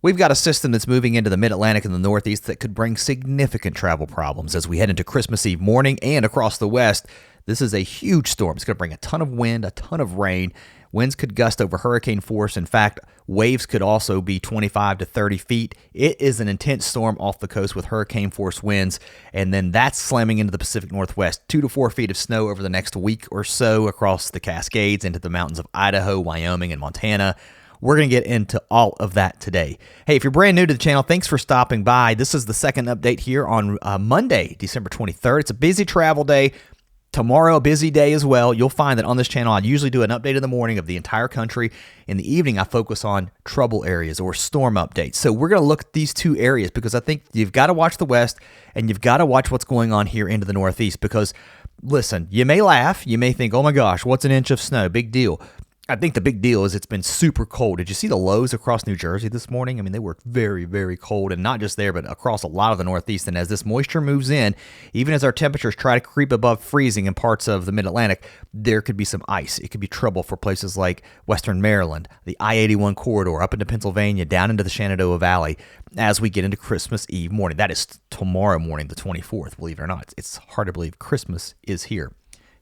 We've got a system that's moving into the mid-Atlantic and the Northeast that could bring significant travel problems as we head into Christmas Eve morning and across the West. This is a huge storm. It's going to bring a ton of wind, a ton of rain. Winds could gust over hurricane force. In fact, waves could also be 25 to 30 feet. It is an intense storm off the coast with hurricane force winds, and then that's slamming into the Pacific Northwest. 2 to 4 feet of snow over the next week or so across the Cascades into the mountains of Idaho, Wyoming, and Montana. We're going to get into all of that today. Hey, if you're brand new to the channel, thanks for stopping by. This is the second update here on Monday, December 23rd. It's a busy travel day. Tomorrow, a busy day as well. You'll find that on this channel, I usually do an update in the morning of the entire country. In the evening, I focus on trouble areas or storm updates. So we're going to look at these two areas because I think you've got to watch the West and you've got to watch what's going on here into the Northeast because, listen, you may laugh. You may think, oh my gosh, what's an inch of snow? Big deal. I think the big deal is it's been super cold. Did you see the lows across New Jersey this morning? I mean, they were very, very cold, and not just there, but across a lot of the Northeast. And as this moisture moves in, even as our temperatures try to creep above freezing in parts of the Mid-Atlantic, there could be some ice. It could be trouble for places like Western Maryland, the I-81 corridor, up into Pennsylvania, down into the Shenandoah Valley as we get into Christmas Eve morning. That is tomorrow morning, the 24th, believe it or not. It's hard to believe Christmas is here.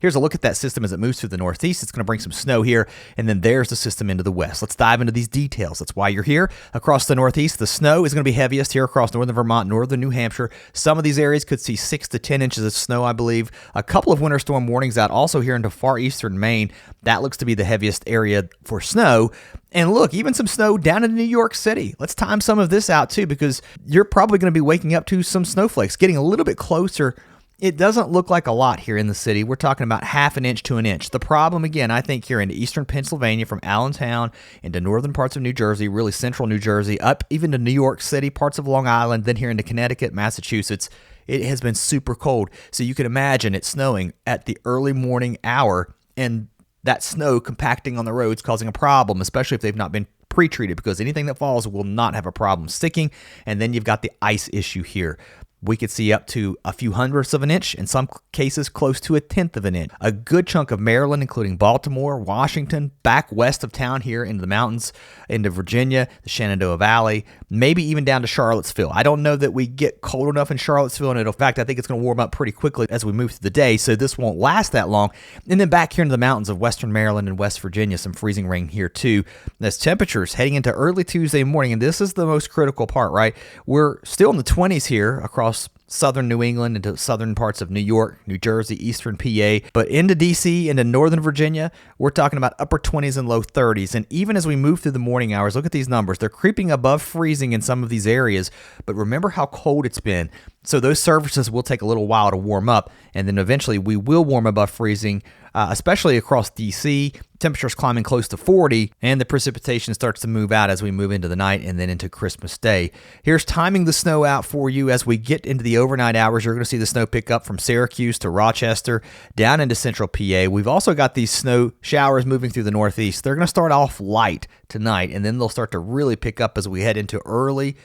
Here's a look at that system as it moves through the Northeast. It's going to bring some snow here, and then there's the system into the West. Let's dive into these details. That's why you're here. Across the Northeast, the snow is going to be heaviest here across northern Vermont, northern New Hampshire. Some of these areas could see 6 to 10 inches of snow, I believe. A couple of winter storm warnings out also here into far eastern Maine. That looks to be the heaviest area for snow. And look, even some snow down in New York City. Let's time some of this out too, because you're probably going to be waking up to some snowflakes, getting a little bit closer. It doesn't look like a lot here in the city. We're talking about half an inch to an inch. The problem, again, I think here into eastern Pennsylvania, from Allentown into northern parts of New Jersey, really central New Jersey, up even to New York City, parts of Long Island, then here into Connecticut, Massachusetts, it has been super cold. So you can imagine it snowing at the early morning hour and that snow compacting on the roads causing a problem, especially if they've not been pre-treated, because anything that falls will not have a problem sticking. And then you've got the ice issue here. We could see up to a few hundredths of an inch, in some cases close to a tenth of an inch. A good chunk of Maryland, including Baltimore, Washington, back west of town here into the mountains, into Virginia, the Shenandoah Valley, maybe even down to Charlottesville. I don't know that we get cold enough in Charlottesville, and in fact, I think it's going to warm up pretty quickly as we move through the day, so this won't last that long. And then back here into the mountains of western Maryland and West Virginia, some freezing rain here too. As temperatures heading into early Tuesday morning, and this is the most critical part, right? We're still in the 20s here across southern New England into southern parts of New York, New Jersey, eastern PA, but into DC, into northern Virginia, we're talking about upper 20s and low 30s. And even as we move through the morning hours, look at these numbers. They're creeping above freezing in some of these areas, but remember how cold it's been. So those surfaces will take a little while to warm up, and then eventually we will warm above freezing, especially across DC. Temperatures climbing close to 40, and the precipitation starts to move out as we move into the night and then into Christmas Day. Here's timing the snow out for you as we get into the overnight hours. You're going to see the snow pick up from Syracuse to Rochester, down into central PA. We've also got these snow showers moving through the Northeast. They're going to start off light tonight, and then they'll start to really pick up as we head into early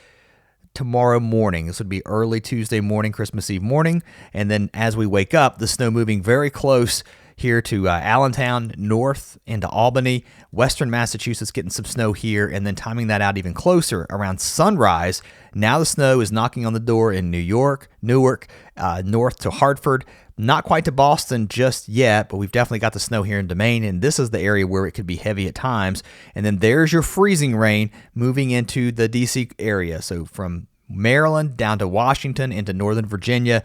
tomorrow morning. This would be early Tuesday morning, Christmas Eve morning. And then as we wake up, the snow moving very close here to Allentown, north into Albany, western Massachusetts getting some snow here, and then timing that out even closer around sunrise. Now the snow is knocking on the door in New York, Newark, north to Hartford. Not quite to Boston just yet, but we've definitely got the snow here in Maine, and this is the area where it could be heavy at times. And then there's your freezing rain moving into the D.C. area. So from Maryland down to Washington into northern Virginia,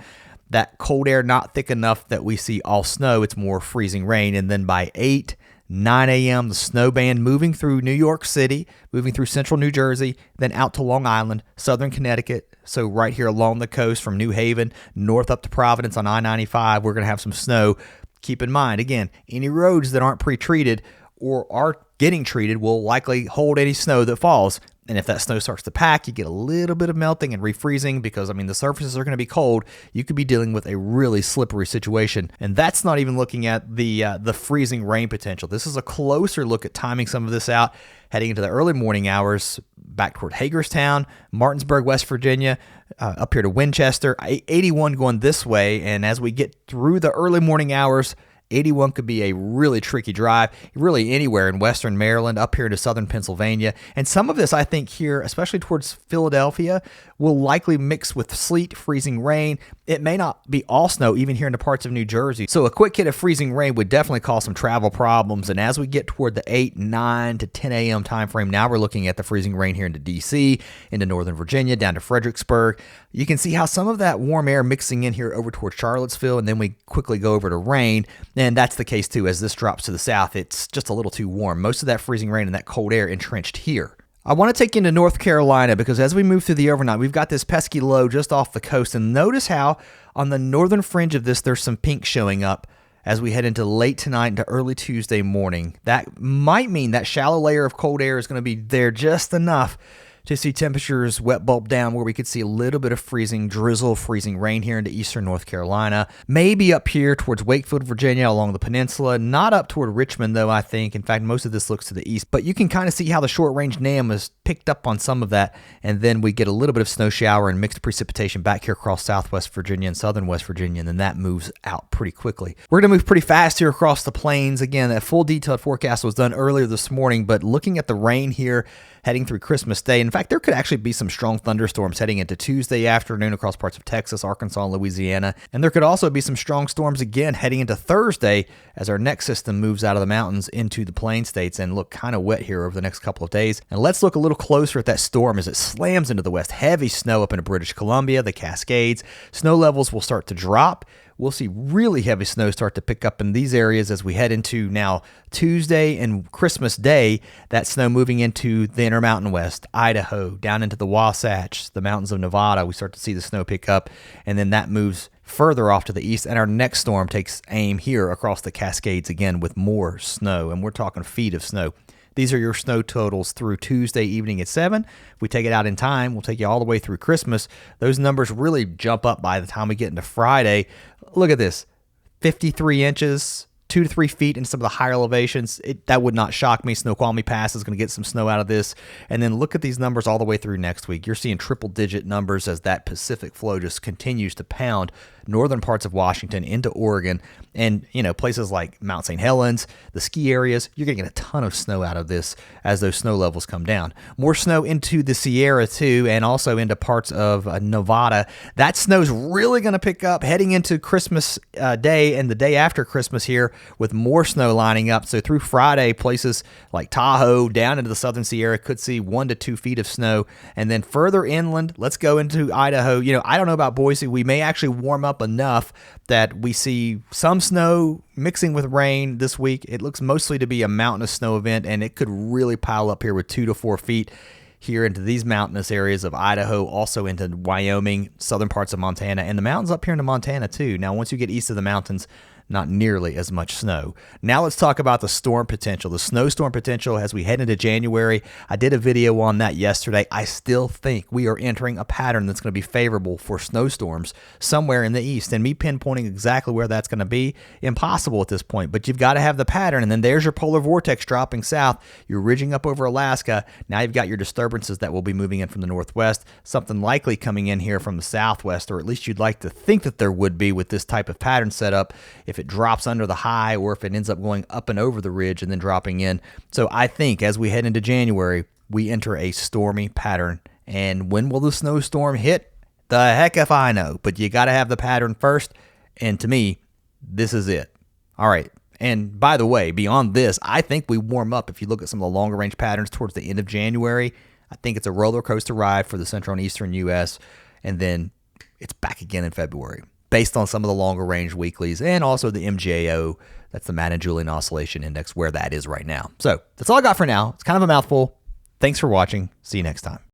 that cold air not thick enough that we see all snow. It's more freezing rain. And then by 8, 9 a.m., the snow band moving through New York City, moving through central New Jersey, then out to Long Island, southern Connecticut. So right here along the coast from New Haven, north up to Providence on I-95, we're going to have some snow. Keep in mind, again, any roads that aren't pre-treated or are getting treated will likely hold any snow that falls. And if that snow starts to pack, you get a little bit of melting and refreezing because, I mean, the surfaces are going to be cold. You could be dealing with a really slippery situation. And that's not even looking at the freezing rain potential. This is a closer look at timing some of this out, heading into the early morning hours back toward Hagerstown, Martinsburg, West Virginia, up here to Winchester, 81 going this way. And as we get through the early morning hours, 81 could be a really tricky drive, really anywhere in western Maryland, up here to southern Pennsylvania. And some of this, I think, here, especially towards Philadelphia, will likely mix with sleet, freezing rain. It may not be all snow, even here in the parts of New Jersey. So a quick hit of freezing rain would definitely cause some travel problems. And as we get toward the 8, 9 to 10 a.m. time frame, now we're looking at the freezing rain here into D.C., into northern Virginia, down to Fredericksburg. You can see how some of that warm air mixing in here over towards Charlottesville, and then we quickly go over to rain. And that's the case too. As this drops to the south, it's just a little too warm. Most of that freezing rain and that cold air entrenched here. I want to take you into North Carolina because as we move through the overnight, we've got this pesky low just off the coast. And notice how on the northern fringe of this, there's some pink showing up as we head into late tonight into early Tuesday morning. That might mean that shallow layer of cold air is going to be there just enough to see temperatures wet bulb down where we could see a little bit of freezing drizzle, freezing rain here into eastern North Carolina. Maybe up here towards Wakefield, Virginia, along the peninsula. Not up toward Richmond, though, I think. In fact, most of this looks to the east. But you can kind of see how the short-range NAM has picked up on some of that. And then we get a little bit of snow shower and mixed precipitation back here across southwest Virginia and southern West Virginia. And then that moves out pretty quickly. We're going to move pretty fast here across the plains. Again, that full detailed forecast was done earlier this morning. But looking at the rain here, heading through Christmas Day. In fact, there could actually be some strong thunderstorms heading into Tuesday afternoon across parts of Texas, Arkansas, and Louisiana. And there could also be some strong storms again heading into Thursday as our next system moves out of the mountains into the plain states and look kind of wet here over the next couple of days. And let's look a little closer at that storm as it slams into the west. Heavy snow up into British Columbia, the Cascades. Snow levels will start to drop. We'll see really heavy snow start to pick up in these areas as we head into now Tuesday and Christmas Day. That snow moving into the Intermountain West, Idaho, down into the Wasatch, the mountains of Nevada. We start to see the snow pick up, and then that moves further off to the east, and our next storm takes aim here across the Cascades again with more snow, and we're talking feet of snow. These are your snow totals through Tuesday evening at 7. If we take it out in time, we'll take you all the way through Christmas. Those numbers really jump up by the time we get into Friday. Look at this, 53 inches, 2 to 3 feet in some of the higher elevations. That would not shock me. Snoqualmie Pass is going to get some snow out of this. And then look at these numbers all the way through next week. You're seeing triple-digit numbers as that Pacific flow just continues to pound northern parts of Washington into Oregon. And, places like Mount St. Helens, the ski areas, you're going to get a ton of snow out of this as those snow levels come down. More snow into the Sierra, too, and also into parts of Nevada. That snow's really going to pick up heading into Christmas Day and the day after Christmas here with more snow lining up. So through Friday, places like Tahoe down into the southern Sierra could see 1 to 2 feet of snow. And then further inland, let's go into Idaho. I don't know about Boise. We may actually warm up enough that we see some snow mixing with rain this week. It looks mostly to be a mountainous snow event, and it could really pile up here with 2 to 4 feet here into these mountainous areas of Idaho, also into Wyoming, southern parts of Montana, and the mountains up here into Montana too. Now, once you get east of the mountains, not nearly as much snow. Now let's talk about the storm potential, the snowstorm potential as we head into January. I did a video on that yesterday. I still think we are entering a pattern that's going to be favorable for snowstorms somewhere in the east. And me pinpointing exactly where that's going to be, impossible at this point. But you've got to have the pattern. And then there's your polar vortex dropping south. You're ridging up over Alaska. Now you've got your disturbances that will be moving in from the northwest, something likely coming in here from the southwest, or at least you'd like to think that there would be with this type of pattern setup. If it drops under the high or if it ends up going up and over the ridge and then dropping in. So I think as we head into January, we enter a stormy pattern. And when will the snowstorm hit? The heck if I know. But you got to have the pattern first. And to me, this is it. All right. And by the way, beyond this, I think we warm up. If you look at some of the longer range patterns towards the end of January, I think it's a roller coaster ride for the central and eastern U.S. And then it's back again in February, based on some of the longer range weeklies and also the MJO, that's the Madden-Julian Oscillation Index, where that is right now. So that's all I got for now. It's kind of a mouthful. Thanks for watching. See you next time.